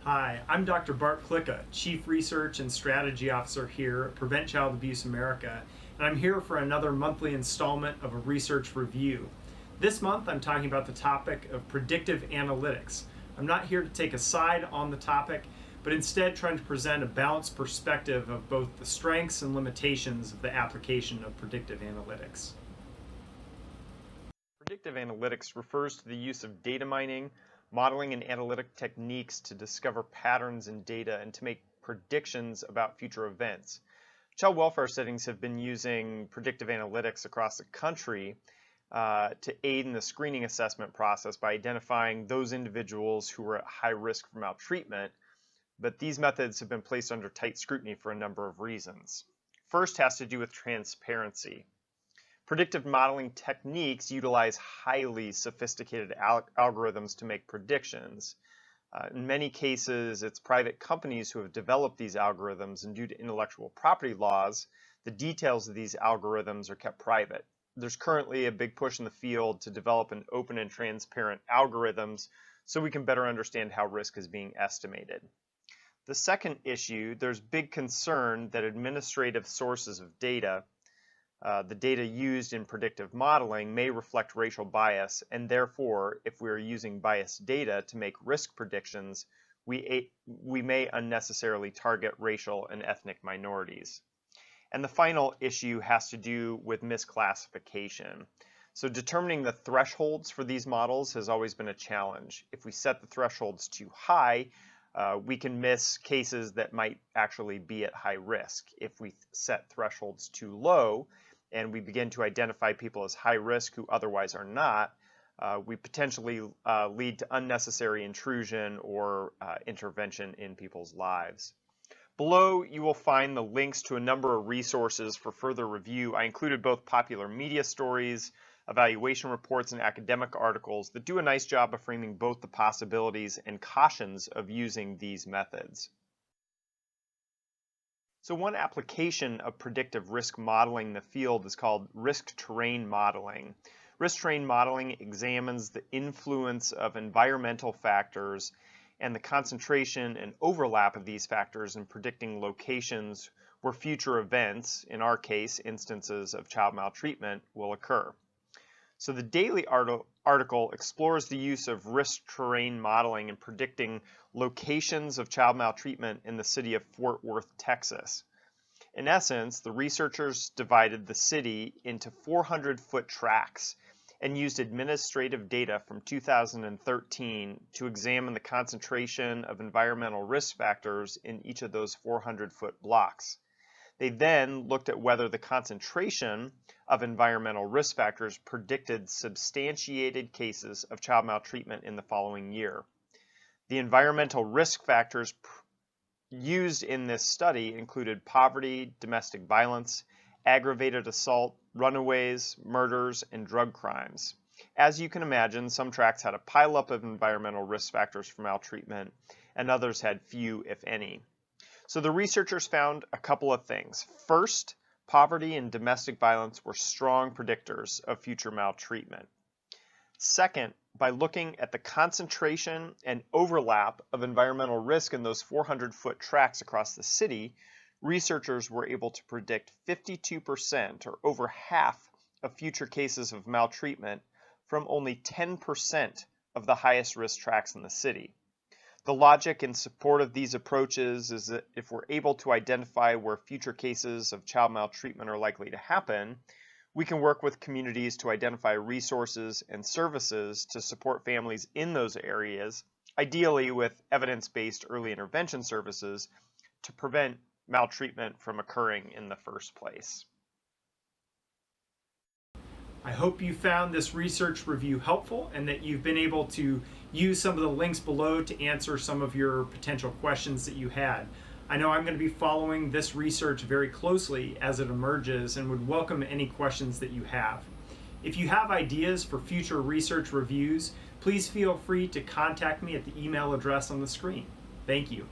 Hi, I'm Dr. Bart Klicka, Chief Research and Strategy Officer here at Prevent Child Abuse America, and I'm here for another monthly installment of a research review. This month I'm talking about the topic of predictive analytics. I'm not here to take a side on the topic, but instead trying to present a balanced perspective of both the strengths and limitations of the application of predictive analytics. Predictive analytics refers to the use of data mining, modeling, and analytic techniques to discover patterns in data and to make predictions about future events. Child welfare settings have been using predictive analytics across the country to aid in the screening assessment process by identifying those individuals who are at high risk for maltreatment, but these methods have been placed under tight scrutiny for a number of reasons. First has to do with transparency. Predictive modeling techniques utilize highly sophisticated algorithms to make predictions. In many cases, it's private companies who have developed these algorithms, and due to intellectual property laws, the details of these algorithms are kept private. There's currently a big push in the field to develop an open and transparent algorithms so we can better understand how risk is being estimated. The second issue, there's big concern that administrative sources of data, the data used in predictive modeling, may reflect racial bias, and therefore, if we are using biased data to make risk predictions, we may unnecessarily target racial and ethnic minorities. And the final issue has to do with misclassification. So determining the thresholds for these models has always been a challenge. If we set the thresholds too high, we can miss cases that might actually be at high risk. If we set thresholds too low, and we begin to identify people as high risk who otherwise are not, we potentially lead to unnecessary intrusion or intervention in people's lives. Below, you will find the links to a number of resources for further review. I included both popular media stories, evaluation reports, and academic articles that do a nice job of framing both the possibilities and cautions of using these methods. So one application of predictive risk modeling in the field is called risk terrain modeling. Risk terrain modeling examines the influence of environmental factors and the concentration and overlap of these factors in predicting locations where future events, in our case, instances of child maltreatment, will occur. So the Daily article explores the use of risk terrain modeling in predicting locations of child maltreatment in the city of Fort Worth, Texas. In essence, the researchers divided the city into 400-foot tracts and used administrative data from 2013 to examine the concentration of environmental risk factors in each of those 400-foot blocks. They then looked at whether the concentration of environmental risk factors predicted substantiated cases of child maltreatment in the following year. The environmental risk factors used in this study included poverty, domestic violence, aggravated assault, runaways, murders, and drug crimes. As you can imagine, some tracts had a pileup of environmental risk factors for maltreatment, and others had few, if any. So the researchers found a couple of things. First, poverty and domestic violence were strong predictors of future maltreatment. Second, by looking at the concentration and overlap of environmental risk in those 400-foot tracts across the city, researchers were able to predict 52%, or over half, of future cases of maltreatment from only 10% of the highest risk tracts in the city. The logic in support of these approaches is that if we're able to identify where future cases of child maltreatment are likely to happen, we can work with communities to identify resources and services to support families in those areas, ideally with evidence-based early intervention services to prevent maltreatment from occurring in the first place. I hope you found this research review helpful and that you've been able to use some of the links below to answer some of your potential questions that you had. I know I'm going to be following this research very closely as it emerges and would welcome any questions that you have. If you have ideas for future research reviews, please feel free to contact me at the email address on the screen. Thank you.